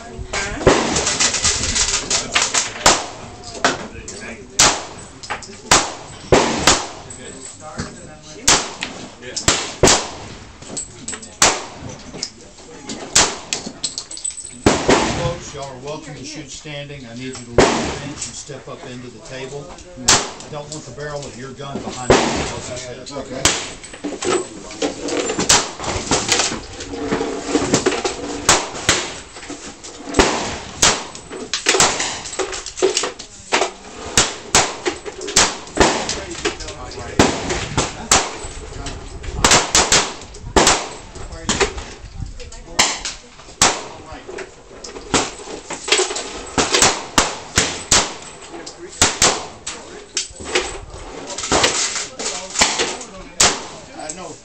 Folks, y'all are welcome to shoot standing. I need you to leave the bench and step up into the table. I don't want the barrel of your gun behind anyone else's head. Okay. I know.